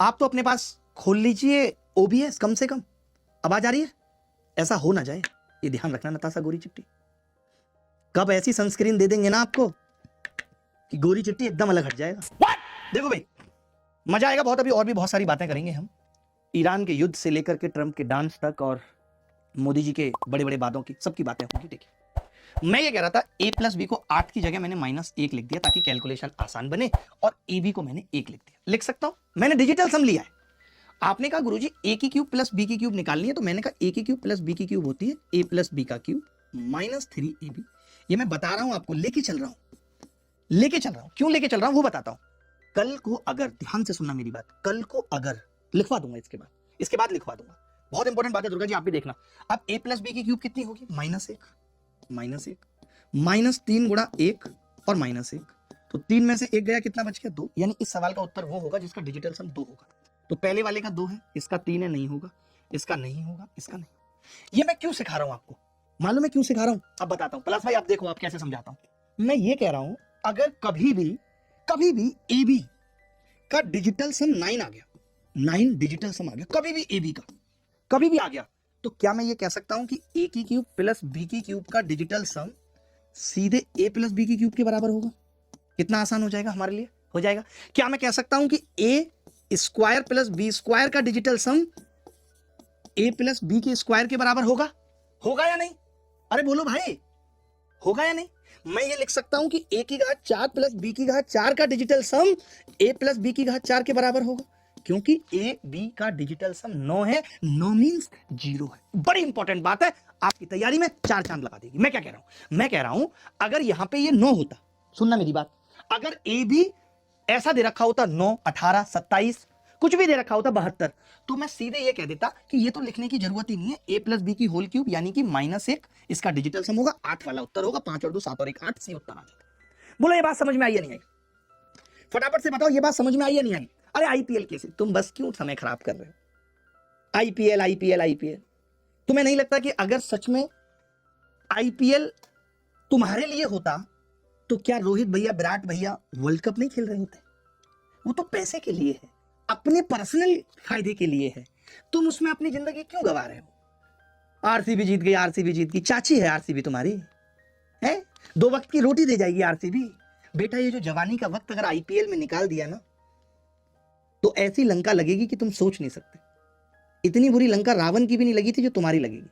आप तो अपने पास खोल लीजिए OBS कम से कम। आवाज आ रही है? ऐसा हो ना जाए, ये ध्यान रखना नताशा गोरी चिट्टी। कब ऐसी सनस्क्रीन दे देंगे ना आपको कि गोरी चिट्टी एकदम अलग हट जाएगा। देखो भाई, मजा आएगा बहुत। अभी और भी बहुत सारी बातें करेंगे हम, ईरान के युद्ध से लेकर के ट्रंप के डांस तक और मोदी जी के बड़े बड़े बातों की, सबकी बातें होंगी। ठीक है, मैं ये कह रहा था a+b को 8 की जगह मैंने -1 लिख दिया ताकि कैलकुलेशन आसान बने, और ab को मैंने 1 लिख दिया। लिख सकता हूं, मैंने डिजिटल सम लिया है। आपने कहा गुरुजी a की क्यूब प्लस b की क्यूब निकालनी है, तो मैंने कहा a की क्यूब प्लस b की क्यूब होती है a प्लस b का क्यूब -3ab। ये मैं बता रहा हूं आपको, लेके चल रहा हूं। क्यों लेके चल रहा हूं वो बताता हूं। कल को अगर, ध्यान से सुनना मेरी बात, कल को अगर लिखवा दूंगा, इसके बाद लिखवा दूंगा। बहुत इंपॉर्टेंट बात है दुर्गा जी, आप भी देखना। अब a प्लस b की क्यूब कितनी होगी? -1 -3 गुणा 1 और -1, तो 3 में से 1 गया, कितना बच गया? 2। यानी इस सवाल का उत्तर वो होगा जिसका डिजिटल सम 2 होगा। तो पहले वाले का 2 है, इसका 3 है, नहीं होगा, इसका नहीं होगा, इसका नहीं। ये मैं क्यों सिखा रहा हूं आपको? मालूम है क्यों सिखा रहा हूं? अब बताता हूं। प्लस भाई आप देखो, आप कैसे समझाता हूं। मैं ये कह रहा हूं, अगर कभी भी AB का डिजिटल सम 9 आ गया, 9 डिजिटल सम आ गया, कभी भी AB का कभी भी आ गया, तो क्या मैं ये कह सकता हूं कि a की क्यूब प्लस b की क्यूब का डिजिटल सम सीधे a प्लस b की क्यूब के बराबर होगा? कितना आसान हो जाएगा हमारे लिए, हो जाएगा। क्या मैं कह सकता हूं कि a square plus b square का digital sum a plus b के स्क्वायर के बराबर होगा? होगा या नहीं? अरे बोलो भाई, होगा या नहीं? मैं ये लिख सकता हूं कि a की घात 4 प्लस b की घात 4 का digital sum a plus b की घात 4 के बराबर होगा, क्योंकि a b का डिजिटल सम 9 है। 9 मींस 0 है। बड़ी इंपॉर्टेंट बात है, आपकी तैयारी में 4 चांद लगा देगी। मैं क्या कह रहा हूं? मैं कह रहा हूं अगर यहां पे ये 9 होता, सुनना मेरी बात, अगर a b ऐसा दे रखा होता 9, 18, 27, कुछ भी दे रखा होता 72, तो मैं सीधे ये कह देता कि ये तो लिखने की जरूरत ही नहीं है, a प्लस b की होल क्यूब यानी कि -1 इसका डिजिटल सम होगा, 8 वाला उत्तर होगा। 5 और 2 7 और 1 8, सी उत्तर आ जाता। बोलो ये बात समझ में आई या नहीं आई? फटाफट से बताओ, ये बात समझ में आई या नहीं आई? अरे IPL कैसे, तुम बस क्यों समय खराब कर रहे हो? IPL तुम्हें नहीं लगता कि अगर सच में IPL तुम्हारे लिए होता तो क्या रोहित भैया, विराट भैया वर्ल्ड कप नहीं खेल रहे होते? वो तो पैसे के लिए है, अपने पर्सनल फायदे के लिए है। तुम उसमें अपनी जिंदगी क्यों गवा रहे हो? RCB जीत गई, चाची है RCB तुम्हारी, है 2 वक्त की रोटी दे जाएगी RCB। बेटा ये जो जवानी का वक्त अगर IPL में निकाल दिया ना, तो ऐसी लंका लगेगी कि तुम सोच नहीं सकते। इतनी बुरी लंका रावण की भी नहीं लगी थी जो तुम्हारी लगेगी।